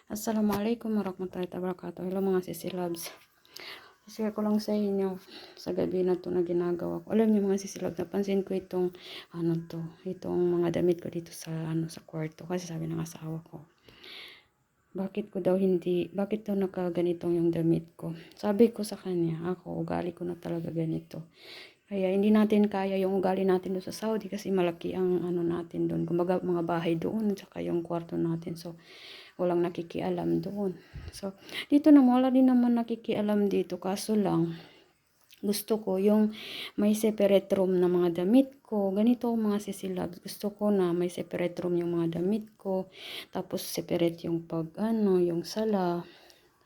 Assalamualaikum warahmatullahi wabarakatuh. Hello mga sisi loves. Share ko lang sa inyo sa gabi na to na ginagawa ko. Alam niyo mga sisi loves, napansin ko itong mga damit ko dito sa kwarto kasi sabi ng asawa ko. Bakit daw nakaganitong yung damit ko? Sabi ko sa kanya, ugali ko na talaga ganito. Kaya hindi natin kaya yung ugali natin doon sa Saudi kasi malaki ang natin doon. Kumbaga mga bahay doon at saka yung kwarto natin. So walang nakikialam doon. So dito na wala din naman nakikialam dito, kaso lang gusto ko yung may separate room na mga damit ko. Ganito mga sisilabs. Gusto ko na may separate room yung mga damit ko. Tapos separate yung yung sala.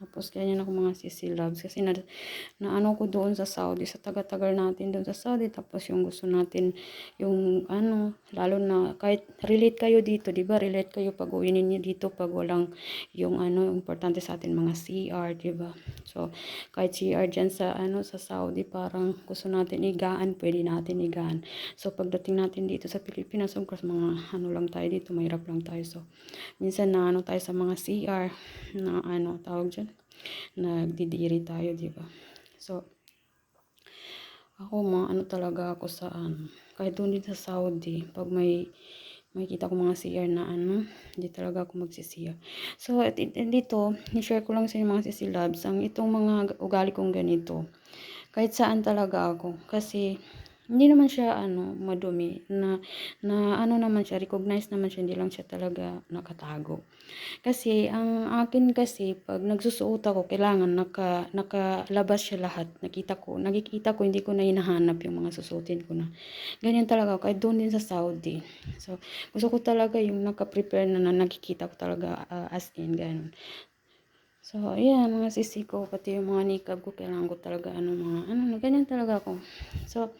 Tapos ganyan ako mga sisilabs. Kasi na ko doon sa Saudi. Sa taga-tagal natin doon sa Saudi. Tapos yung gusto natin yung lalo na kahit relate kayo dito. Diba relate kayo pag uwi ninyo dito. Pag walang yung importante sa atin mga CR. Diba? So kahit CR dyan sa Saudi, parang gusto natin igaan, pwede natin igaan. So pagdating natin dito sa Pilipinas, of course mga lang tayo dito, mahirap lang tayo. So minsan na tayo sa mga CR na tawag dyan, nagdidiri tayo, di ba? So ako talaga ako sa kahit doon din sa Saudi, pag may makikita ko mga CR na hindi talaga ako magsisiya. So dito, ni-share ko lang sa inyo mga sisilabs ang itong mga ugali kong ganito. Kahit saan talaga ako, kasi hindi naman siya madumi na naman siya, recognize naman siya, hindi lang siya talaga nakatago. Kasi ang akin kasi pag nagsusuot ako, kailangan nakalabas siya lahat. Nakikita ko, hindi ko na hinahanap yung mga susuotin ko na. Ganyan talaga ako, kahit doon din sa Saudi. So gusto ko talaga yung naka-prepare na nakikita ko talaga as in ganun. So, ayan, mga sisi ko, pati yung mga nikab ko, kailangan ko talaga, ganyan talaga ako. So,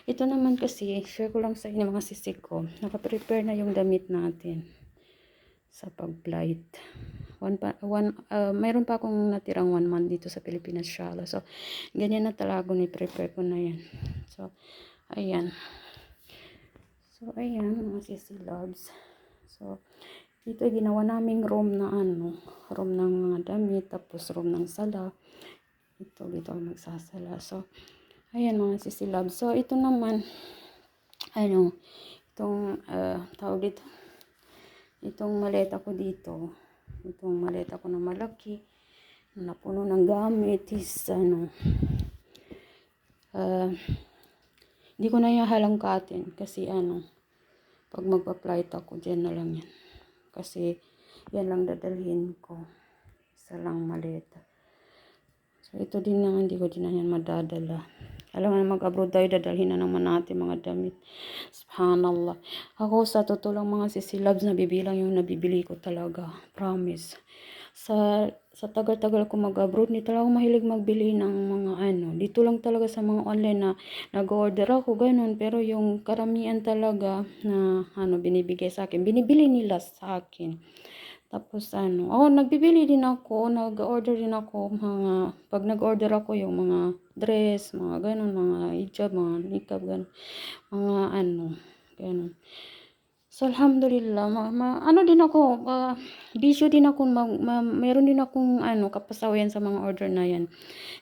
ito naman kasi, share ko lang sa inyo mga sisi ko, nakaprepare na yung damit natin sa pag-flight. Mayroon pa akong natirang 1 month dito sa Pilipinas, Shala. So, ganyan na talaga, ni-prepare ko na yan. So, ayan. Mga sisi loves. So, dito ginawa naming room na room ng mga damit, tapos room ng sala. Dito ako magsasala. So, ayan mga sisi love. So, ito naman, itong, tawag dito, itong maleta ko dito, itong maleta ko na malaki, na puno ng gamit, is, hindi ko na yung halangkatin, kasi pag magpa-flight ako, dyan na lang yan. Kasi, yan lang dadalhin ko. Isa lang maleta. So, ito din naman, hindi ko din na yan madadala. Alam mo, mag-abroad tayo, dadalhin na naman natin mga damit. Subhanallah. Ako, sa totoo lang mga sisilabs, nabibilang yung nabibili ko talaga. Promise. Sa tagal-tagal ko mag-abroad, hindi talaga mahilig magbili ng mga dito lang talaga sa mga online na nag-order ako, ganun. Pero yung karamihan talaga na binibigay sa akin, binibili nila sa akin. Tapos nagbibili din ako, nag-order din ako pag nag-order ako yung mga dress, mga ganun, mga hijab, mga niqab, ganun. Mga ganun. So, alhamdulillah, din ako, bisyo din ako, meron din akong kapasawayan sa mga order na yan.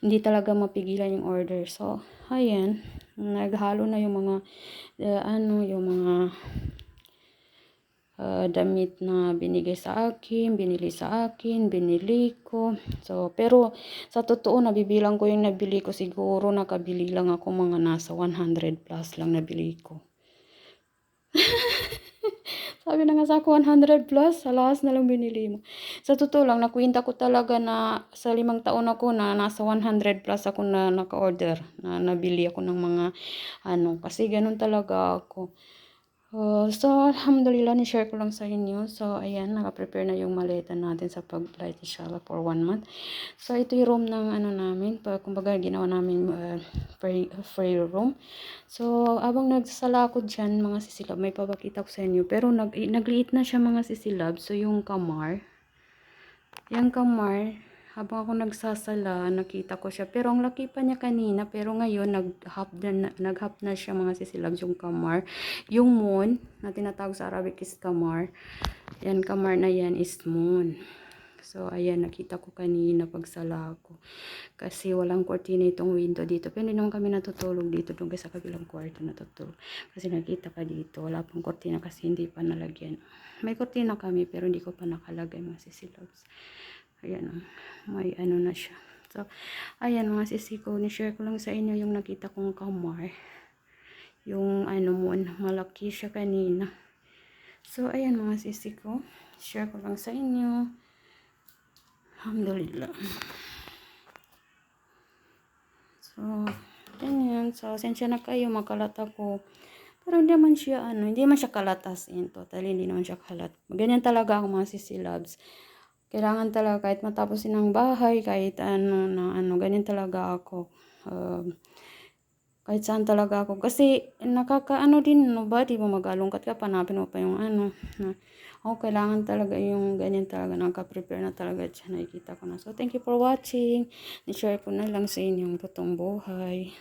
Hindi talaga mapigilan yung order. So, ayan, naghalo na yung mga, yung mga damit na binigay sa akin, binili sa akin, binili ko. So, pero sa totoo, nabibilang ko yung nabili ko, siguro nakabili lang ako mga nasa 100 plus lang nabili ko. Sabi na nga sa ako, 100 plus, sa last na lang binili mo. Sa totoo lang, nakwenta ko talaga na sa 5 taon ako na nasa 100 plus ako na naka-order, na nabili ako ng mga kasi ganun talaga ako. So, alhamdulillah, ni-share ko lang sa inyo. So, ayan, naka-prepare na yung maleta natin sa pag-flight, inshallah, for 1 month. So, ito yung room ng namin. Kumbaga, ginawa namin free room. So, abang nagsasala ako dyan, mga sisilab, may papakita ko sa inyo. Pero, nagliit na siya, mga sisilab. So, yung kamar, habang ako nagsasala, nakita ko siya. Pero ang laki pa niya kanina. Pero ngayon, nag-half na siya, mga sisilab, yung kamar. Yung moon, na tinatawag sa Arabic is kamar. Yan, kamar na yan is moon. So, ayan, nakita ko kanina pagsala ko. Kasi walang kortina itong window dito. Pero hindi naman kami natutulog dito. Doon sa kabilang kwarto natutulog. Kasi nakita ka dito. Wala pang kortina kasi hindi pa nalagyan. May kortina kami pero hindi ko pa nakalagay mga sisilabs. Ayan, may ano na siya. So, ayan mga sisi ko. Ni-share ko lang sa inyo yung nakita kong kamar. Yung ano mo, malaki siya kanina. So, ayan mga sisi ko. Share ko lang sa inyo. Alhamdulillah. So, ganyan. So, sensya na kayo, makalat ako. Pero hindi naman siya, hindi naman siya kalatasin. Totally, hindi naman siya kalat. Ganyan talaga ako mga sisi loves. Kailangan talaga, kahit matapusin ang bahay, kahit ganyan talaga ako. Kahit saan talaga ako. Kasi, nakakaano din, ba? Di ba mag-alungkat ka, panapin mo pa yung kailangan talaga yung ganyan talaga. Naka-prepare na talaga siya. Nakikita ko na. So, thank you for watching. I-share ko na lang sa inyo yung totoong buhay.